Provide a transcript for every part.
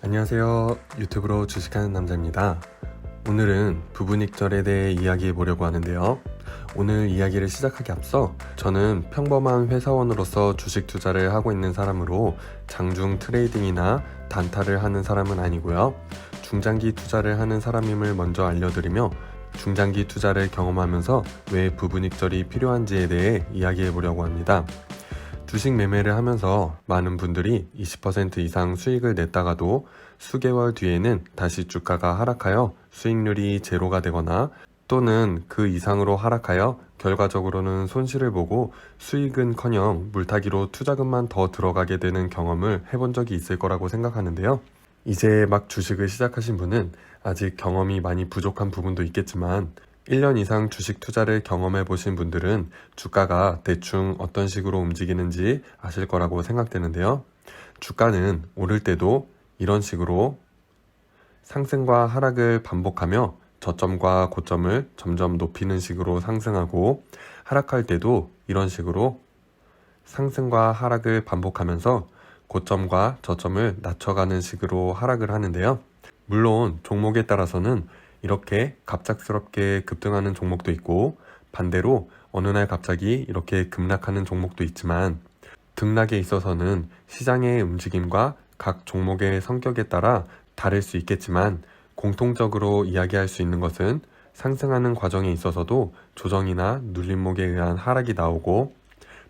안녕하세요. 유튜브로 주식하는 남자입니다. 오늘은 부분익절에 대해 이야기해 보려고 하는데요. 오늘 이야기를 시작하기 앞서 저는 평범한 회사원으로서 주식 투자를 하고 있는 사람으로 장중 트레이딩이나 단타를 하는 사람은 아니고요. 중장기 투자를 하는 사람임을 먼저 알려드리며 중장기 투자를 경험하면서 왜 부분익절이 필요한지에 대해 이야기해 보려고 합니다. 주식 매매를 하면서 많은 분들이 20% 이상 수익을 냈다가도 수개월 뒤에는 다시 주가가 하락하여 수익률이 제로가 되거나 또는 그 이상으로 하락하여 결과적으로는 손실을 보고 수익은커녕 물타기로 투자금만 더 들어가게 되는 경험을 해본 적이 있을 거라고 생각하는데요. 이제 막 주식을 시작하신 분은 아직 경험이 많이 부족한 부분도 있겠지만 1년 이상 주식 투자를 경험해 보신 분들은 주가가 대충 어떤 식으로 움직이는지 아실 거라고 생각되는데요. 주가는 오를 때도 이런 식으로 상승과 하락을 반복하며 저점과 고점을 점점 높이는 식으로 상승하고, 하락할 때도 이런 식으로 상승과 하락을 반복하면서 고점과 저점을 낮춰가는 식으로 하락을 하는데요. 물론 종목에 따라서는 이렇게 갑작스럽게 급등하는 종목도 있고 반대로 어느 날 갑자기 이렇게 급락하는 종목도 있지만, 등락에 있어서는 시장의 움직임과 각 종목의 성격에 따라 다를 수 있겠지만 공통적으로 이야기할 수 있는 것은 상승하는 과정에 있어서도 조정이나 눌림목에 의한 하락이 나오고,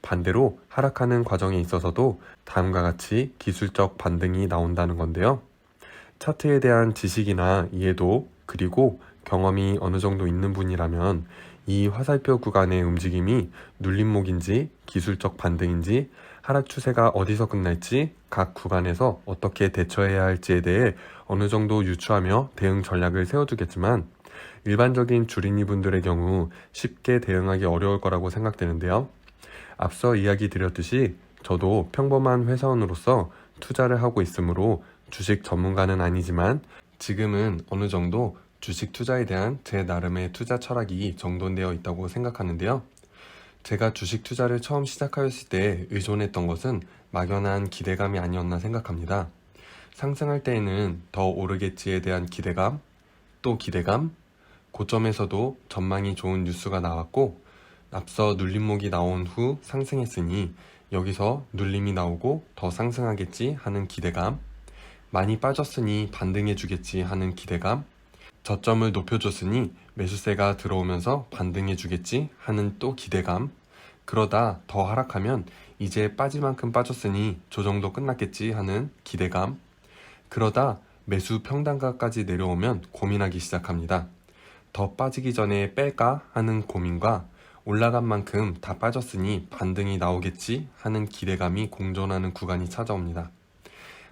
반대로 하락하는 과정에 있어서도 다음과 같이 기술적 반등이 나온다는 건데요. 차트에 대한 지식이나 이해도 그리고 경험이 어느 정도 있는 분이라면 이 화살표 구간의 움직임이 눌림목인지 기술적 반등인지 하락 추세가 어디서 끝날지 각 구간에서 어떻게 대처해야 할지에 대해 어느 정도 유추하며 대응 전략을 세워두겠지만, 일반적인 주린이 분들의 경우 쉽게 대응하기 어려울 거라고 생각되는데요. 앞서 이야기 드렸듯이 저도 평범한 회사원으로서 투자를 하고 있으므로 주식 전문가는 아니지만 지금은 어느 정도 주식 투자에 대한 제 나름의 투자 철학이 정돈되어 있다고 생각하는데요. 제가 주식 투자를 처음 시작하였을 때 의존했던 것은 막연한 기대감이 아니었나 생각합니다. 상승할 때에는 더 오르겠지에 대한 기대감, 또 기대감, 고점에서도 전망이 좋은 뉴스가 나왔고 앞서 눌림목이 나온 후 상승했으니 여기서 눌림이 나오고 더 상승하겠지 하는 기대감, 많이 빠졌으니 반등해주겠지 하는 기대감, 저점을 높여줬으니 매수세가 들어오면서 반등해주겠지 하는 또 기대감, 그러다 더 하락하면 이제 빠질 만큼 빠졌으니 조정도 끝났겠지 하는 기대감, 그러다 매수 평단가까지 내려오면 고민하기 시작합니다. 더 빠지기 전에 뺄까 하는 고민과 올라간 만큼 다 빠졌으니 반등이 나오겠지 하는 기대감이 공존하는 구간이 찾아옵니다.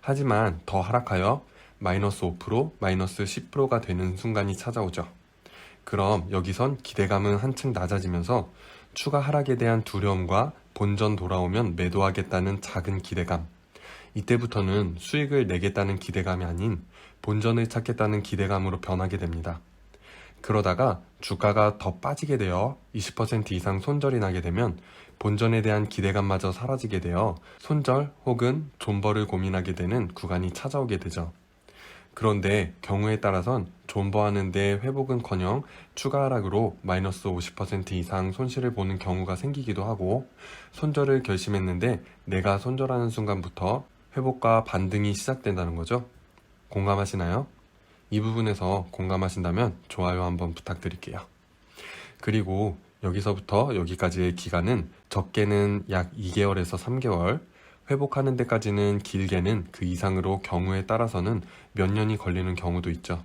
하지만 더 하락하여 마이너스 5%, 마이너스 10%가 되는 순간이 찾아오죠. 그럼 여기선 기대감은 한층 낮아지면서 추가 하락에 대한 두려움과 본전 돌아오면 매도하겠다는 작은 기대감, 이때부터는 수익을 내겠다는 기대감이 아닌 본전을 찾겠다는 기대감으로 변하게 됩니다. 그러다가 주가가 더 빠지게 되어 20% 이상 손절이 나게 되면 본전에 대한 기대감마저 사라지게 되어 손절 혹은 존버를 고민하게 되는 구간이 찾아오게 되죠. 그런데 경우에 따라선 존버하는데 회복은커녕 추가 하락으로 마이너스 50% 이상 손실을 보는 경우가 생기기도 하고, 손절을 결심했는데 내가 손절하는 순간부터 회복과 반등이 시작된다는 거죠. 공감하시나요? 이 부분에서 공감하신다면 좋아요 한번 부탁드릴게요. 그리고 여기서부터 여기까지의 기간은 적게는 약 2개월에서 3개월, 회복하는 데까지는 길게는 그 이상으로 경우에 따라서는 몇 년이 걸리는 경우도 있죠.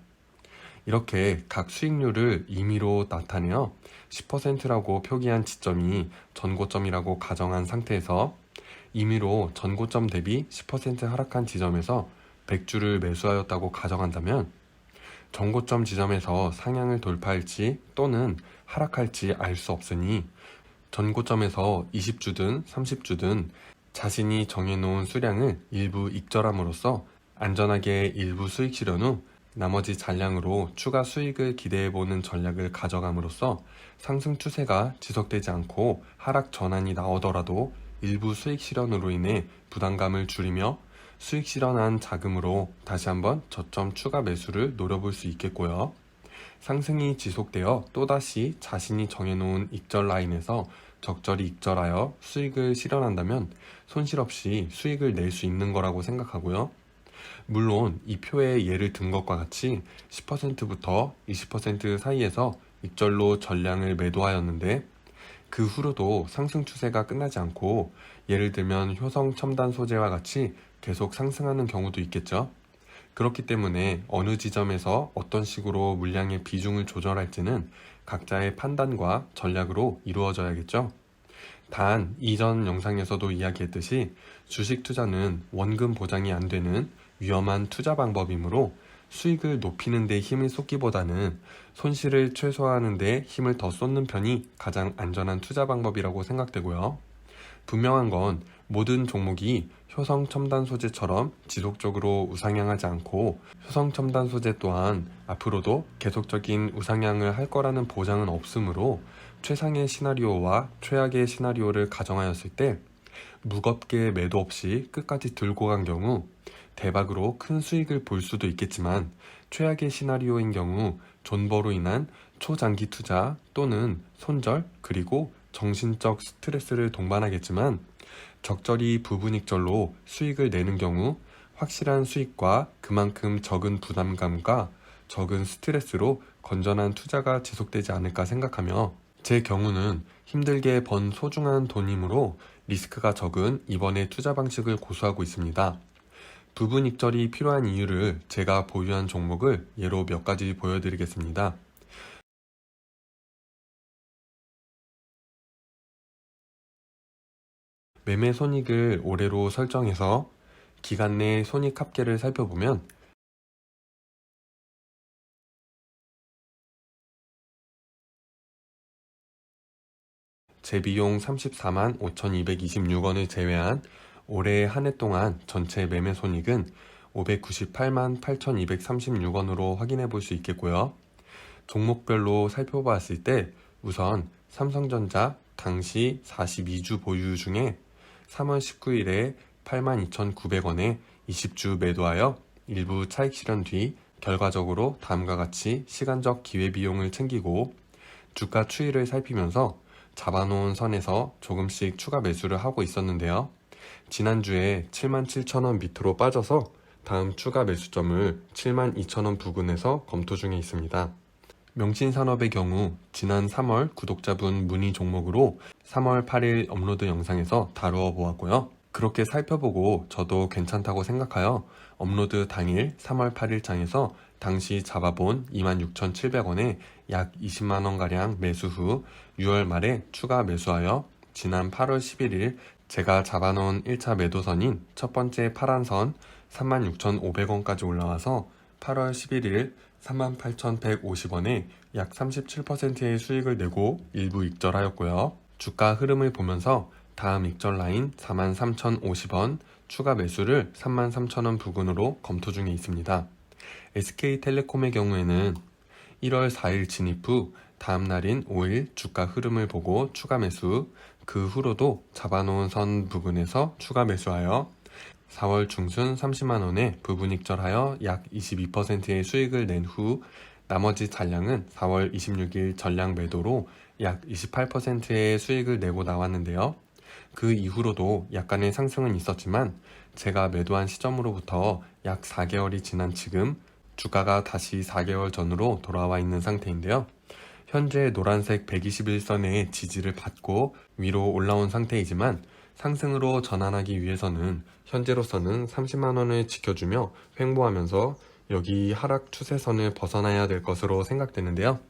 이렇게 각 수익률을 임의로 나타내어 10%라고 표기한 지점이 전고점이라고 가정한 상태에서 임의로 전고점 대비 10% 하락한 지점에서 100주를 매수하였다고 가정한다면 전고점 지점에서 상향을 돌파할지 또는 하락할지 알 수 없으니 전고점에서 20주든 30주든 자신이 정해놓은 수량을 일부 익절함으로써 안전하게 일부 수익 실현 후 나머지 잔량으로 추가 수익을 기대해보는 전략을 가져감으로써 상승 추세가 지속되지 않고 하락 전환이 나오더라도 일부 수익 실현으로 인해 부담감을 줄이며 수익 실현한 자금으로 다시 한번 저점 추가 매수를 노려볼 수 있겠고요. 상승이 지속되어 또다시 자신이 정해놓은 익절 라인에서 적절히 익절하여 수익을 실현한다면 손실 없이 수익을 낼 수 있는 거라고 생각하고요. 물론 이 표에 예를 든 것과 같이 10%부터 20% 사이에서 익절로 전량을 매도하였는데 그 후로도 상승 추세가 끝나지 않고 예를 들면 효성 첨단 소재와 같이 계속 상승하는 경우도 있겠죠. 그렇기 때문에 어느 지점에서 어떤 식으로 물량의 비중을 조절할지는 각자의 판단과 전략으로 이루어져야겠죠. 단, 이전 영상에서도 이야기했듯이 주식 투자는 원금 보장이 안 되는 위험한 투자 방법이므로 수익을 높이는 데 힘을 쏟기보다는 손실을 최소화하는 데 힘을 더 쏟는 편이 가장 안전한 투자 방법이라고 생각되고요. 분명한 건 모든 종목이 효성 첨단 소재처럼 지속적으로 우상향하지 않고 효성 첨단 소재 또한 앞으로도 계속적인 우상향을 할 거라는 보장은 없으므로 최상의 시나리오와 최악의 시나리오를 가정하였을 때 무겁게 매도 없이 끝까지 들고 간 경우 대박으로 큰 수익을 볼 수도 있겠지만 최악의 시나리오인 경우 존버로 인한 초장기 투자 또는 손절 그리고 정신적 스트레스를 동반하겠지만 적절히 부분익절로 수익을 내는 경우 확실한 수익과 그만큼 적은 부담감과 적은 스트레스로 건전한 투자가 지속되지 않을까 생각하며 제 경우는 힘들게 번 소중한 돈이므로 리스크가 적은 이번의 투자 방식을 고수하고 있습니다. 부분 익절이 필요한 이유를 제가 보유한 종목을 예로 몇 가지 보여드리겠습니다. 매매 손익을 올해로 설정해서 기간 내 손익 합계를 살펴보면 재비용 34만 5,226원을 제외한 올해 한 해 동안 전체 매매 손익은 598만 8,236원으로 확인해 볼 수 있겠고요. 종목별로 살펴봤을 때 우선 삼성전자 당시 42주 보유 중에 3월 19일에 82,900원에 20주 매도하여 일부 차익 실현 뒤 결과적으로 다음과 같이 시간적 기회비용을 챙기고 주가 추이를 살피면서 잡아놓은 선에서 조금씩 추가 매수를 하고 있었는데요. 지난주에 77,000원 밑으로 빠져서 다음 추가 매수점을 72,000원 부근에서 검토 중에 있습니다. 명신산업의 경우 지난 3월 구독자분 문의 종목으로 3월 8일 업로드 영상에서 다루어 보았고요. 그렇게 살펴보고 저도 괜찮다고 생각하여 업로드 당일 3월 8일 장에서 당시 잡아본 26,700원에 약 20만원가량 매수 후 6월 말에 추가 매수하여 지난 8월 11일 제가 잡아놓은 1차 매도선인 첫 번째 파란선 36,500원까지 올라와서 8월 11일 38,150원에 약 37%의 수익을 내고 일부 익절하였고요. 주가 흐름을 보면서 다음 익절 라인 43,050원 추가 매수를 33,000원 부근으로 검토 중에 있습니다. SK텔레콤의 경우에는 1월 4일 진입 후 다음 날인 5일 주가 흐름을 보고 추가 매수, 그 후로도 잡아놓은 선 부근에서 추가 매수하여 4월 중순 30만원에 부분 익절하여 약 22%의 수익을 낸 후 나머지 잔량은 4월 26일 전량 매도로 약 28%의 수익을 내고 나왔는데요. 그 이후로도 약간의 상승은 있었지만 제가 매도한 시점으로부터 약 4개월이 지난 지금 주가가 다시 4개월 전으로 돌아와 있는 상태인데요. 현재 노란색 121선의 지지를 받고 위로 올라온 상태이지만 상승으로 전환하기 위해서는 현재로서는 30만원을 지켜주며 횡보하면서 여기 하락 추세선을 벗어나야 될 것으로 생각되는데요.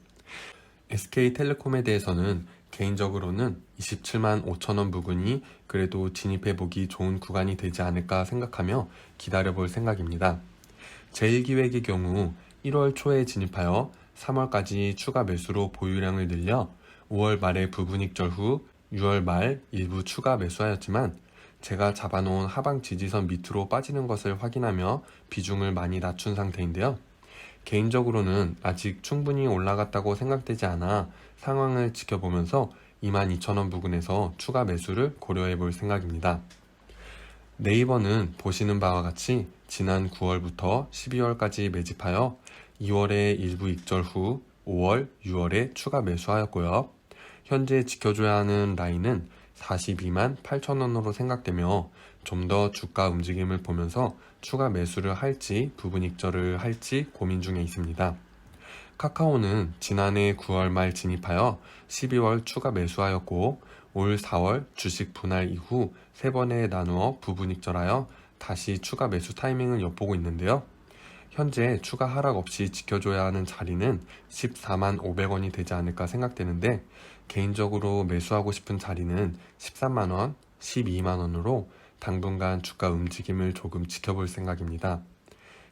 SK텔레콤에 대해서는 개인적으로는 27만 5천원 부근이 그래도 진입해보기 좋은 구간이 되지 않을까 생각하며 기다려볼 생각입니다. 제1기획의 경우 1월 초에 진입하여 3월까지 추가 매수로 보유량을 늘려 5월 말에 부분 익절 후 6월 말 일부 추가 매수하였지만 제가 잡아놓은 하방 지지선 밑으로 빠지는 것을 확인하며 비중을 많이 낮춘 상태인데요. 개인적으로는 아직 충분히 올라갔다고 생각되지 않아 상황을 지켜보면서 22,000원 부근에서 추가 매수를 고려해 볼 생각입니다. 네이버는 보시는 바와 같이 지난 9월부터 12월까지 매집하여 2월에 일부 익절 후 5월, 6월에 추가 매수하였고요. 현재 지켜줘야 하는 라인은 42만 8천원으로 생각되며 좀 더 주가 움직임을 보면서 추가 매수를 할지 부분 익절을 할지 고민 중에 있습니다. 카카오는 지난해 9월 말 진입하여 12월 추가 매수하였고 올 4월 주식 분할 이후 3번에 나누어 부분 익절하여 다시 추가 매수 타이밍을 엿보고 있는데요. 현재 추가 하락 없이 지켜줘야 하는 자리는 14만 500원이 되지 않을까 생각되는데 개인적으로 매수하고 싶은 자리는 13만원, 12만원으로 당분간 주가 움직임을 조금 지켜볼 생각입니다.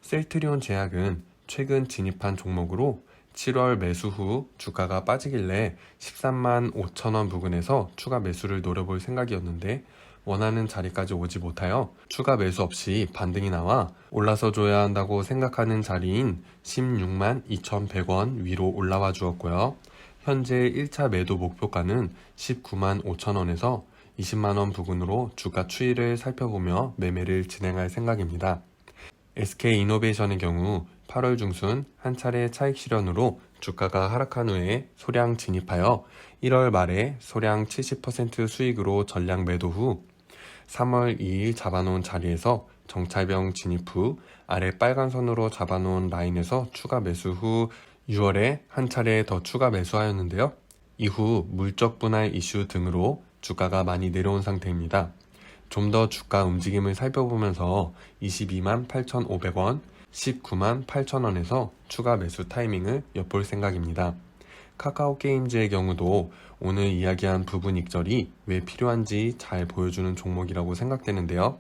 셀트리온 제약은 최근 진입한 종목으로 7월 매수 후 주가가 빠지길래 13만 5천원 부근에서 추가 매수를 노려볼 생각이었는데 원하는 자리까지 오지 못하여 추가 매수 없이 반등이 나와 올라서 줘야 한다고 생각하는 자리인 16만 2,100원 위로 올라와 주었고요. 현재 1차 매도 목표가는 19만 5천원에서 20만원 부근으로 주가 추이를 살펴보며 매매를 진행할 생각입니다. SK이노베이션의 경우 8월 중순 한 차례 차익 실현으로 주가가 하락한 후에 소량 진입하여 1월 말에 소량 70% 수익으로 전량 매도 후 3월 2일 잡아놓은 자리에서 정찰병 진입 후 아래 빨간 선으로 잡아놓은 라인에서 추가 매수 후 6월에 한 차례 더 추가 매수하였는데요. 이후 물적 분할 이슈 등으로 주가가 많이 내려온 상태입니다. 좀 더 주가 움직임을 살펴보면서 22만 8,500원, 19만 8천원에서 추가 매수 타이밍을 엿볼 생각입니다. 카카오게임즈의 경우도 오늘 이야기한 부분 익절이 왜 필요한지 잘 보여주는 종목이라고 생각되는데요.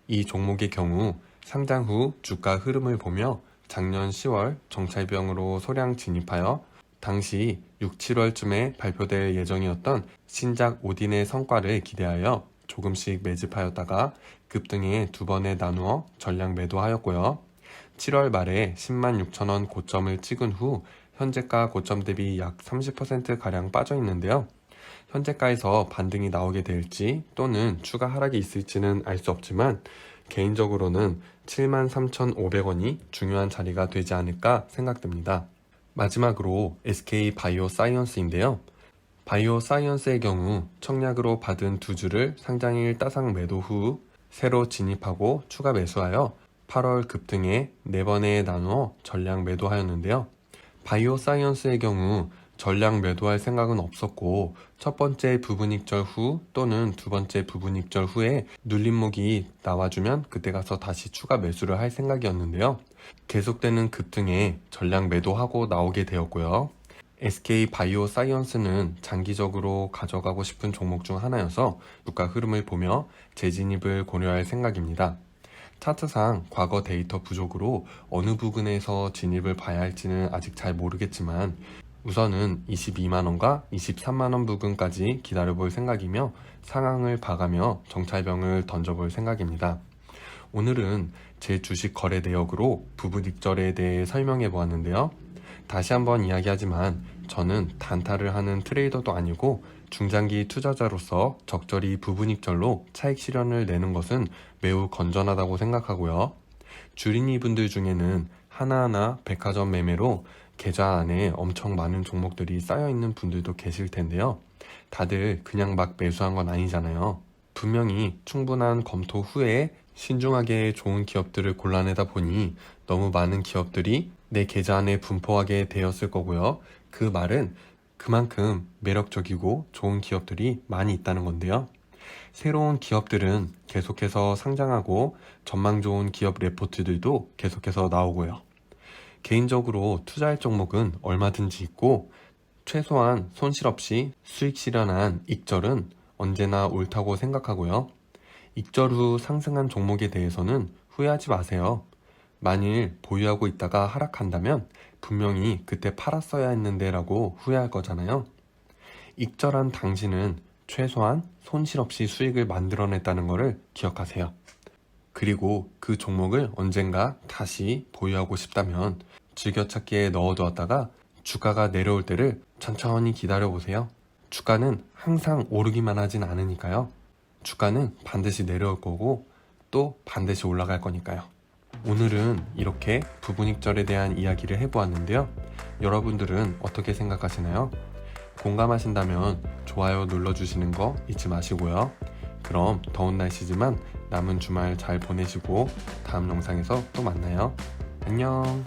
이 종목의 경우 상장 후 주가 흐름을 보며 작년 10월 정찰병으로 소량 진입하여 당시 6, 7월쯤에 발표될 예정이었던 신작 오딘의 성과를 기대하여 조금씩 매집하였다가 급등에 2번에 나누어 전량 매도하였고요. 7월 말에 10만 6천원 고점을 찍은 후 현재가 고점 대비 약 30%가량 빠져 있는데요. 현재가에서 반등이 나오게 될지 또는 추가 하락이 있을지는 알 수 없지만 개인적으로는 7만 3,500원이 중요한 자리가 되지 않을까 생각됩니다. 마지막으로 SK바이오사이언스인데요. 바이오사이언스의 경우 청약으로 받은 두 주를 상장일 따상 매도 후 새로 진입하고 추가 매수하여 8월 급등에 4번에 나누어 전량 매도하였는데요. 바이오사이언스의 경우 전량 매도할 생각은 없었고 첫 번째 부분 익절 후 또는 두 번째 부분 익절 후에 눌림목이 나와주면 그때 가서 다시 추가 매수를 할 생각이었는데요. 계속되는 급등에 전량 매도하고 나오게 되었고요. SK바이오사이언스는 장기적으로 가져가고 싶은 종목 중 하나여서 주가 흐름을 보며 재진입을 고려할 생각입니다. 차트상 과거 데이터 부족으로 어느 부근에서 진입을 봐야 할지는 아직 잘 모르겠지만 우선은 22만원과 23만원 부근까지 기다려볼 생각이며 상황을 봐가며 정찰병을 던져볼 생각입니다. 오늘은 제 주식 거래 내역으로 부분 익절에 대해 설명해 보았는데요. 다시 한번 이야기하지만 저는 단타를 하는 트레이더도 아니고 중장기 투자자로서 적절히 부분 익절로 차익 실현을 내는 것은 매우 건전하다고 생각하고요. 주린이 분들 중에는 하나하나 백화점 매매로 계좌 안에 엄청 많은 종목들이 쌓여있는 분들도 계실 텐데요. 다들 그냥 막 매수한 건 아니잖아요. 분명히 충분한 검토 후에 신중하게 좋은 기업들을 골라내다 보니 너무 많은 기업들이 내 계좌 안에 분포하게 되었을 거고요. 그 말은 그만큼 매력적이고 좋은 기업들이 많이 있다는 건데요. 새로운 기업들은 계속해서 상장하고 전망 좋은 기업 레포트들도 계속해서 나오고요. 개인적으로 투자할 종목은 얼마든지 있고 최소한 손실 없이 수익 실현한 익절은 언제나 옳다고 생각하고요. 익절 후 상승한 종목에 대해서는 후회하지 마세요. 만일 보유하고 있다가 하락한다면 분명히 그때 팔았어야 했는데 라고 후회할 거잖아요. 익절한 당신은 최소한 손실 없이 수익을 만들어냈다는 것을 기억하세요. 그리고 그 종목을 언젠가 다시 보유하고 싶다면 즐겨찾기에 넣어두었다가 주가가 내려올 때를 천천히 기다려보세요. 주가는 항상 오르기만 하진 않으니까요. 주가는 반드시 내려올 거고 주식도 반드시 올라갈 거니까요. 오늘은 이렇게 부분익절에 대한 이야기를 해보았는데요. 여러분들은 어떻게 생각하시나요? 공감하신다면 좋아요 눌러주시는 거 잊지 마시고요. 그럼 더운 날씨지만 남은 주말 잘 보내시고 다음 영상에서 또 만나요. 안녕.